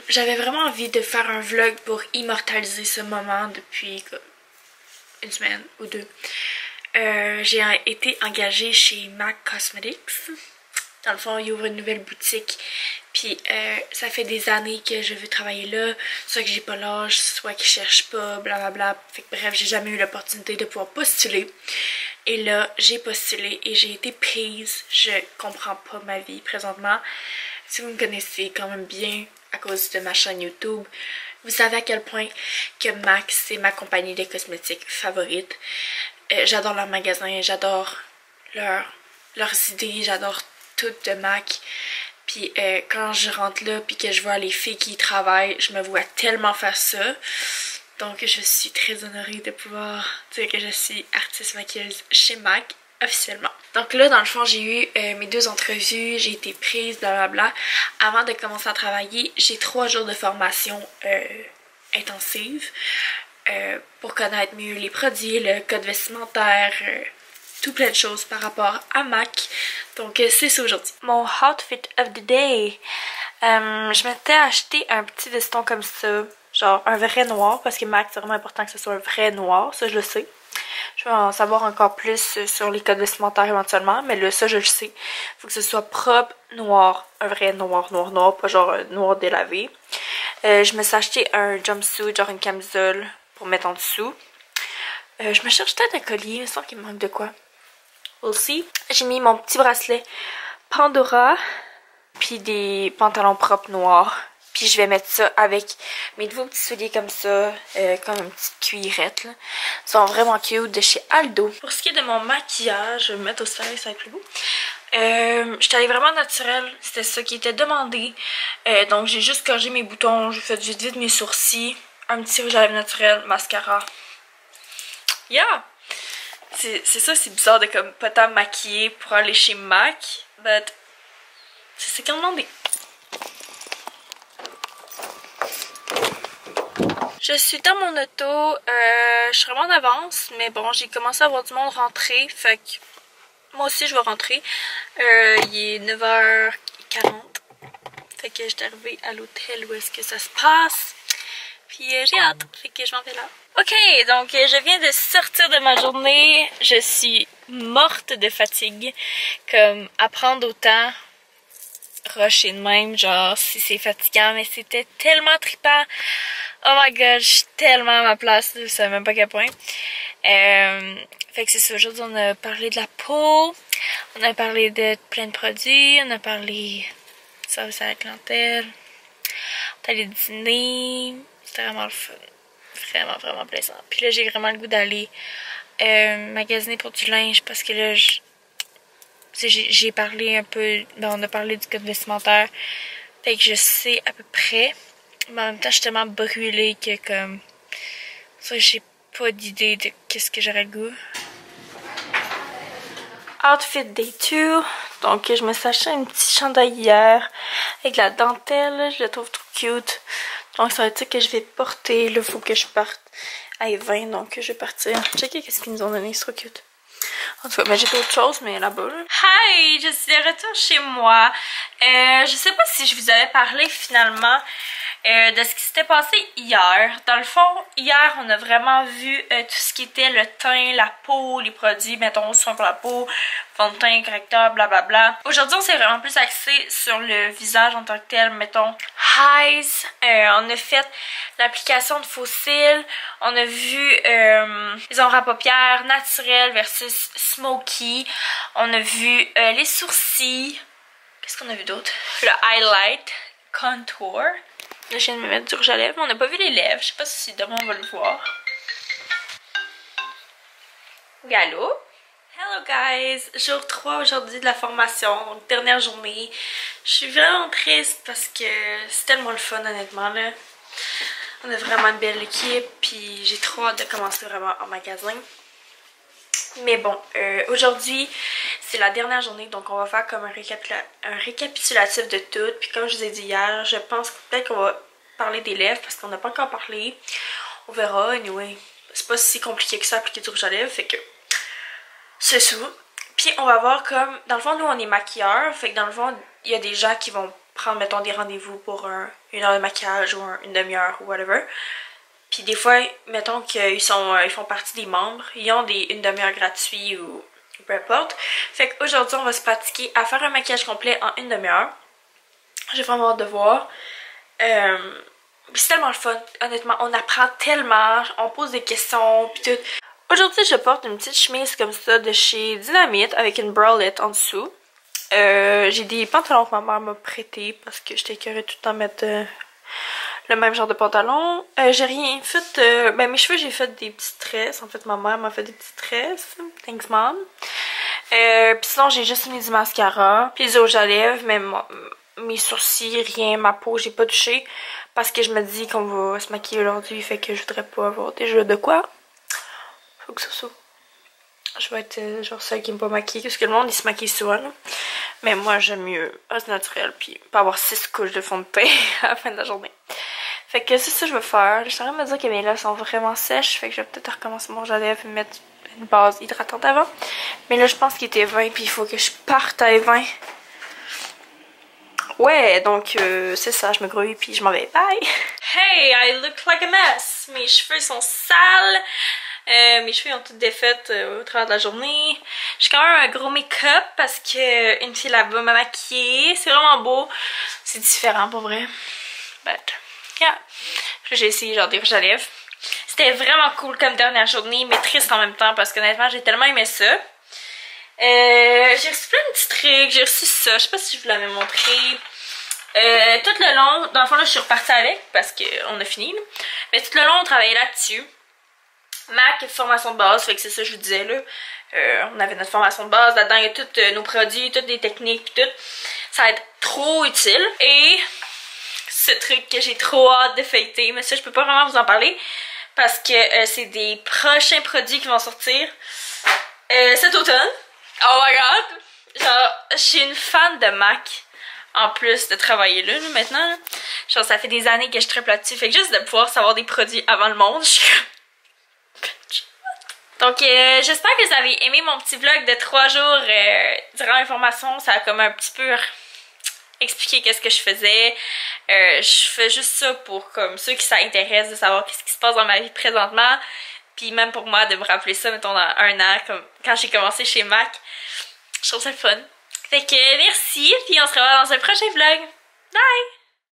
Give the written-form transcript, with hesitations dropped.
J'avais vraiment envie de faire un vlog pour immortaliser ce moment depuis comme, une semaine ou deux. J'ai été engagée chez MAC Cosmetics. Dans le fond, ils ouvrent une nouvelle boutique. Puis ça fait des années que je veux travailler là. Soit que j'ai pas l'âge, soit qu'ils cherchent pas, blablabla. Fait que bref, j'ai jamais eu l'opportunité de pouvoir postuler. Et là, j'ai postulé et j'ai été prise. Je comprends pas ma vie présentement. Si vous me connaissez quand même bien à cause de ma chaîne YouTube, vous savez à quel point que MAC, c'est ma compagnie de cosmétiques favorite. J'adore leur magasin, j'adore leurs idées, j'adore tout de MAC. Puis quand je rentre là puis que je vois les filles qui y travaillent, je me vois tellement faire ça. Donc je suis très honorée de pouvoir dire que je suis artiste maquilleuse chez MAC officiellement. Donc là dans le fond j'ai eu mes 2 entrevues, j'ai été prise, blablabla. Avant de commencer à travailler, j'ai 3 jours de formation intensive pour connaître mieux les produits, le code vestimentaire, tout plein de choses par rapport à MAC. Donc c'est ça aujourd'hui. Mon outfit of the day. Je m'étais acheté un petit veston comme ça, genre un vrai noir, parce que MAC c'est vraiment important que ce soit un vrai noir, ça je le sais. Je vais en savoir encore plus sur les codes vestimentaires éventuellement, mais là ça je le sais. Faut que ce soit propre, noir, un vrai noir, pas genre un noir délavé. Je me suis acheté un jumpsuit, genre une camisole pour mettre en dessous. Je me cherche peut-être un collier, il me semble qu'il me manque de quoi. Aussi, j'ai mis mon petit bracelet Pandora, puis des pantalons propres noirs. Puis je vais mettre ça avec mes nouveaux petits souliers comme ça, comme une petite cuillerette. Là. Ils sont vraiment cute, de chez Aldo. Pour ce qui est de mon maquillage, je vais me mettre au soleil, ça va être plus beau. J'étais allée vraiment naturelle, c'était ça qui était demandé. Donc j'ai juste corrigé mes boutons, j'ai fait vite mes sourcils, un petit rouge à lèvres naturel, mascara. Yeah! C'est ça, c'est bizarre de comme pas tant maquiller pour aller chez MAC, but c'est quand demandé. Je suis dans mon auto, je suis vraiment en avance, mais bon, j'ai commencé à voir du monde rentrer, fait que moi aussi je vais rentrer. Il est 9h40, fait que j'étais arrivée à l'hôtel où est-ce que ça se passe. Puis j'ai hâte, fait que je m'en vais là. Ok, donc je viens de sortir de ma journée, je suis morte de fatigue. Comme apprendre autant, rusher de même, genre si c'est fatigant, mais c'était tellement trippant. Oh my god, je suis tellement à ma place, je sais même pas à quel point. Fait que c'est ça, aujourd'hui on a parlé de la peau, on a parlé de plein de produits, on a parlé de service à la clientèle, on est allé dîner, c'était vraiment le fun. Vraiment plaisant. Puis là, j'ai vraiment le goût d'aller magasiner pour du linge parce que là, j'ai parlé un peu, ben, on a parlé du code vestimentaire. Fait que je sais à peu près. Mais en même temps, je suis tellement brûlée que comme ça, j'ai pas d'idée de qu'est-ce que j'aurais le goût. Outfit day 2. Donc, je me suis acheté une petite chandail hier avec la dentelle. Je la trouve trop cute. Donc ça va être ça que je vais porter. Là, il faut que je parte à 20, donc je vais partir. Checker qu'est-ce qu'ils nous ont donné, c'est trop cute. En tout cas, ben, j'ai d'autres choses, mais là-bas. Là. Hi! Je suis de retour chez moi. Je sais pas si je vous avais parlé finalement de ce qui s'était passé hier. Dans le fond, hier, on a vraiment vu tout ce qui était le teint, la peau, les produits, mettons, soin pour la peau, fond de teint, correcteur, blablabla. Aujourd'hui, on s'est vraiment plus axé sur le visage en tant que tel, mettons, highs. On a fait l'application de faux cils. On a vu les ombres à paupières naturelles versus smoky. On a vu les sourcils. Qu'est-ce qu'on a vu d'autre? Le highlight, contour. Là, je viens de me mettre du rouge à lèvres. On n'a pas vu les lèvres. Je sais pas si demain on va le voir. Galop. Hello guys! Jour 3 aujourd'hui de la formation. Donc, dernière journée. Je suis vraiment triste parce que c'est tellement le fun, honnêtement. Là. On a vraiment une belle équipe. Puis j'ai trop hâte de commencer vraiment en magasin. Mais bon, aujourd'hui, c'est la dernière journée, donc on va faire comme un récapitulatif de tout. Puis comme je vous ai dit hier, je pense que peut-être qu'on va parler des lèvres parce qu'on n'a pas encore parlé. On verra, anyway. C'est pas si compliqué que ça appliquer du rouge à lèvres, fait que c'est ça. Puis on va voir comme, dans le fond, nous on est maquilleurs, fait que dans le fond, il y a des gens qui vont prendre, mettons, des rendez-vous pour une heure de maquillage ou une demi-heure ou whatever. Puis des fois, mettons qu'ils font partie des membres, ils ont une demi-heure gratuite ou peu importe. Fait qu'aujourd'hui, on va se pratiquer à faire un maquillage complet en une demi-heure. J'ai vraiment hâte de voir. C'est tellement le fun, honnêtement. On apprend tellement, on pose des questions, pis tout. Aujourd'hui, je porte une petite chemise comme ça de chez Dynamite avec une bralette en dessous. J'ai des pantalons que ma mère m'a prêté parce que j'étais écœurée tout le temps mettre le même genre de pantalon. J'ai rien fait, ben mes cheveux j'ai fait des petites tresses. En fait, ma mère m'a fait des petites tresses. Thanks mom. Puis sinon, j'ai juste mis du mascara. Puis des rouges à lèvres, mais mes sourcils, rien, ma peau, j'ai pas touché. Parce que je me dis qu'on va se maquiller aujourd'hui, fait que je voudrais pas avoir déjà de quoi. Faut que ça soit. Je vais être genre celle qui me pas maquiller, parce que le monde il se maquille souvent là. Mais moi j'aime mieux reste naturel, puis pas avoir 6 couches de fond de teint à la fin de la journée. Fait que c'est ça que je vais faire. Je suis en train de me dire que mes lèvres sont vraiment sèches, fait que je vais peut-être recommencer mon rouge à lèvres et mettre une base hydratante avant. Mais là je pense qu'il était 20, puis il faut que je parte à 20. Ouais, donc c'est ça, je me grouille puis je m'en vais. Bye! Hey, I look like a mess! Mes cheveux sont sales. Mes cheveux ont toutes défaites au travers de la journée. J'ai quand même un gros make-up parce que une fille là-bas m'a maquillée. C'est vraiment beau. C'est différent pour vrai. But, yeah. J'ai essayé genre des rouges à lèvres. C'était vraiment cool comme dernière journée, mais triste en même temps parce qu'honnêtement, j'ai tellement aimé ça. J'ai reçu plein de petits trucs. J'ai reçu ça. Je sais pas si je vous l'avais montré. Tout le long, dans le fond là, je suis repartie avec parce qu'on a fini. Là. Mais tout le long, on travaillait là-dessus. Mac, formation de base, fait que c'est ça que je vous disais là. On avait notre formation de base, là-dedans il y a tous nos produits, toutes les techniques pis tout. Ça va être trop utile. Et ce truc que j'ai trop hâte de fêter, mais ça je peux pas vraiment vous en parler parce que c'est des prochains produits qui vont sortir cet automne. Oh my god! Genre, je suis une fan de MAC en plus de travailler là maintenant. Là. Genre, ça fait des années que je tripe là-dessus. Fait que juste de pouvoir savoir des produits avant le monde, je suis comme... Donc, j'espère que vous avez aimé mon petit vlog de 3 jours durant l'information. Ça a comme un petit peu expliqué qu'est-ce que je faisais. Je fais juste ça pour comme ceux qui s'intéressent de savoir qu'est-ce qui se passe dans ma vie présentement. Puis même pour moi, de me rappeler ça, mettons, dans 1 an, comme quand j'ai commencé chez MAC. Je trouve ça le fun. Fait que merci, puis on se revoit dans un prochain vlog. Bye!